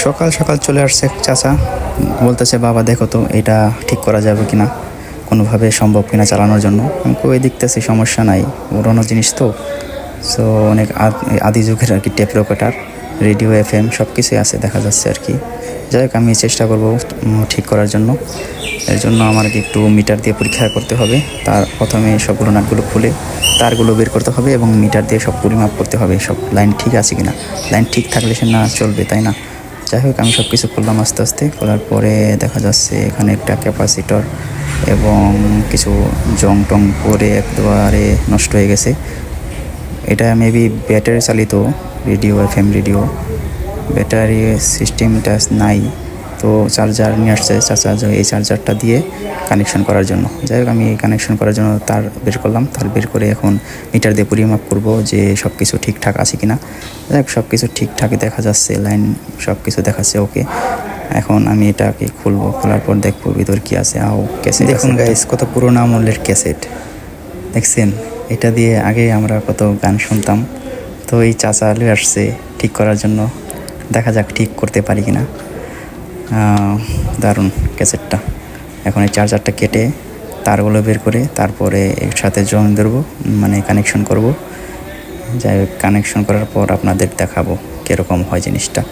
সকাল সকাল চলে আসছে চাচা, বলতেছে বাবা দেখো তো এটা ঠিক করা যাবে কিনা, কোনোভাবে সম্ভব কিনা চালানোর জন্য। আমি কই দেখতেছি সমস্যা নাই, পুরোনো জিনিস তো, সো অনেক আদি যুগের আর কি টেপ রেকর্ডার, রেডিও FM সব কিছুই আছে দেখা যাচ্ছে আর কি। যাই হোক আমি চেষ্টা করব ঠিক করার জন্য। এর জন্য আমাকে একটু মিটার দিয়ে পরীক্ষা করতে হবে। তার প্রথমে সবগুলো নাটগুলো খুলে তারগুলো বের করতে হবে এবং মিটার দিয়ে সব পরিমাপ করতে হবে সব লাইন ঠিক আছে কিনা। লাইন ঠিক থাকলে সে না চলবে, তাই না? যাই হোক আমি সব কিছু করলাম আস্তে আস্তে। করার পরে দেখা যাচ্ছে এখানে একটা ক্যাপাসিটর এবং কিছু জং টং পরে একবারে নষ্ট হয়ে গেছে। এটা মেবি ব্যাটারি চালিত রেডিও, FM রেডিও, ব্যাটারি সিস্টেমটা নাই। তো চার্জার নিয়ে আসছে চাচা, এই চার্জারটা দিয়ে কানেকশন করার জন্য। যাই হোক আমি কানেকশন করার জন্য তার বের করলাম। তার বের করে এখন মিটার দিয়ে পরিমাপ করব যে সব কিছু ঠিকঠাক আছে কিনা। যাই হোক সব কিছু ঠিকঠাক দেখা যাচ্ছে, লাইন সব কিছু দেখাচ্ছে ওকে। এখন আমি এটাকে খুলবো, খোলার পর দেখবো ভিতর কি আছে। ক্যাসেট দেখুন গাইস, কত পুরোনো আমলের ক্যাসেট দেখছেন। এটা দিয়ে আগে আমরা কত গান শুনতাম। তো এই চাচা আলু আসছে ঠিক করার জন্য, দেখা যাক ঠিক করতে পারি কিনা। দারুণ ক্যাসেটটা। এখন এই চার্জারটা কেটে তারগুলো বের করে তারপরে এর সাথে জয়েন ধরবো, মানে কানেকশন করব। যাই হোক কানেকশন করার পর আপনাদের দেখাবো কীরকম হয় জিনিসটা।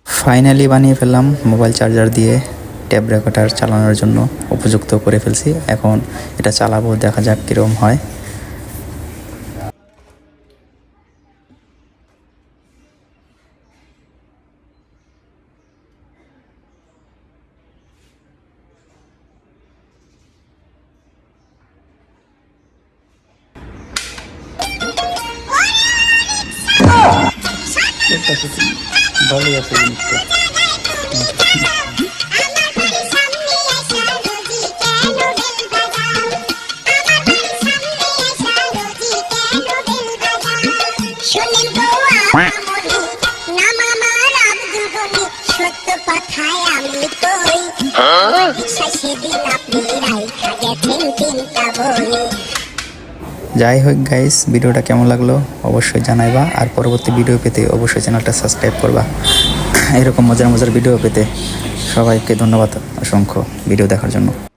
ফাইনালি বানিয়ে ফেললাম মোবাইল চার্জার দিয়ে, ট্যাব রেকর্ডার চালানোর জন্য উপযুক্ত করে ফেলছি। এখন এটা চালাবো, দেখা যাক কীরকম হয়। ভালোই আছে জিনিসটা। যাই হোক গাইস, ভিডিওটা কেমন লাগলো অবশ্যই জানাইবা, আর পরবর্তী ভিডিও পেতে অবশ্যই চ্যানেলটা সাবস্ক্রাইব করবা। এরকম মজার মজার ভিডিও পেতে সবাইকে ধন্যবাদ অসংখ্য ভিডিও দেখার জন্য।